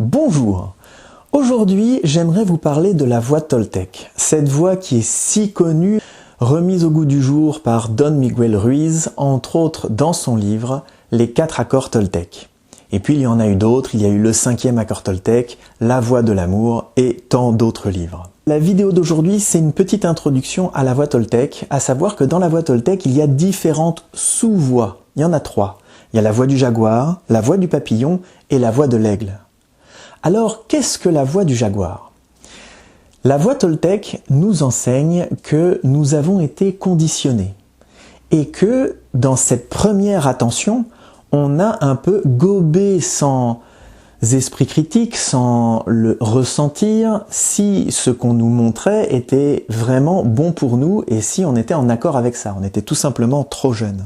Bonjour. Aujourd'hui, j'aimerais vous parler de la voix Toltec. Cette voix qui est si connue, remise au goût du jour par Don Miguel Ruiz, entre autres dans son livre « Les 4 accords Toltec ». Et puis il y en a eu d'autres, il y a eu le 5e accord Toltec, La voix de l'amour et tant d'autres livres. La vidéo d'aujourd'hui, c'est une petite introduction à la voix Toltec, à savoir que dans la voix Toltec, il y a différentes sous-voix. Il y en a 3. Il y a la voix du jaguar, la voix du papillon et la voix de l'aigle. Alors, qu'est-ce que la voix du jaguar? La voix Toltec nous enseigne que nous avons été conditionnés et que dans cette première attention, on a un peu gobé sans esprit critique, sans le ressentir, si ce qu'on nous montrait était vraiment bon pour nous et si on était en accord avec ça. On était tout simplement trop jeunes.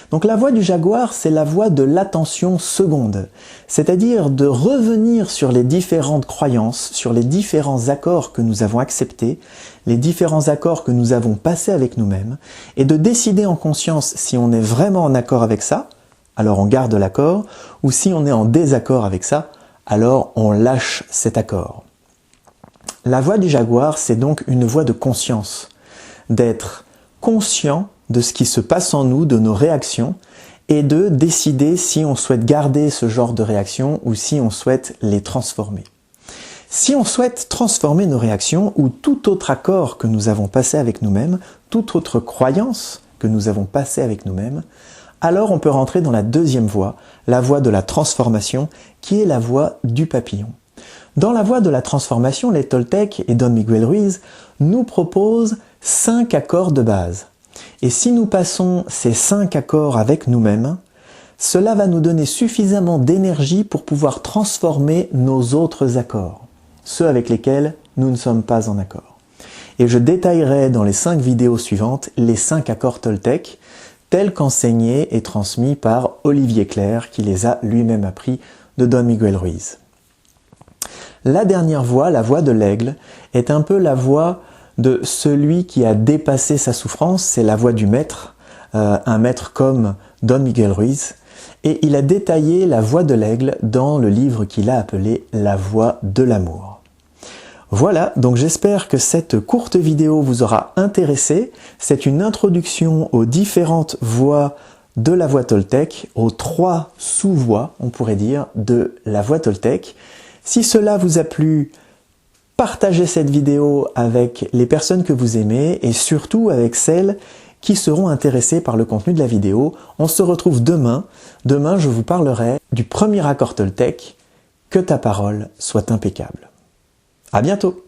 Donc la voix du jaguar, c'est la voix de l'attention seconde, c'est-à-dire de revenir sur les différentes croyances, sur les différents accords que nous avons acceptés, les différents accords que nous avons passés avec nous-mêmes, et de décider en conscience si on est vraiment en accord avec ça, alors on garde l'accord, ou si on est en désaccord avec ça, alors on lâche cet accord. La voix du jaguar, c'est donc une voix de conscience, d'être conscient de ce qui se passe en nous, de nos réactions, et de décider si on souhaite garder ce genre de réactions ou si on souhaite les transformer. Si on souhaite transformer nos réactions ou tout autre accord que nous avons passé avec nous-mêmes, toute autre croyance que nous avons passée avec nous-mêmes, alors on peut rentrer dans la deuxième voie, la voie de la transformation, qui est la voie du papillon. Dans la voie de la transformation, les Toltec et Don Miguel Ruiz nous proposent 5 accords de base. Et si nous passons ces 5 accords avec nous-mêmes, cela va nous donner suffisamment d'énergie pour pouvoir transformer nos autres accords, ceux avec lesquels nous ne sommes pas en accord. Et je détaillerai dans les 5 vidéos suivantes les 5 accords Toltec, tels qu'enseignés et transmis par Olivier Clerc, qui les a lui-même appris de Don Miguel Ruiz. La dernière voie, la voie de l'aigle, est un peu la voie de celui qui a dépassé sa souffrance, c'est la voix du maître, un maître comme Don Miguel Ruiz, et il a détaillé la voix de l'aigle dans le livre qu'il a appelé La voix de l'amour. Voilà, donc j'espère que cette courte vidéo vous aura intéressé. C'est une introduction aux différentes voix de la voix Toltec, aux 3 sous-voix, on pourrait dire, de la voix Toltec. Si cela vous a plu, partagez cette vidéo avec les personnes que vous aimez et surtout avec celles qui seront intéressées par le contenu de la vidéo. On se retrouve demain. Demain, je vous parlerai du premier accord Toltec, que ta parole soit impeccable. À bientôt!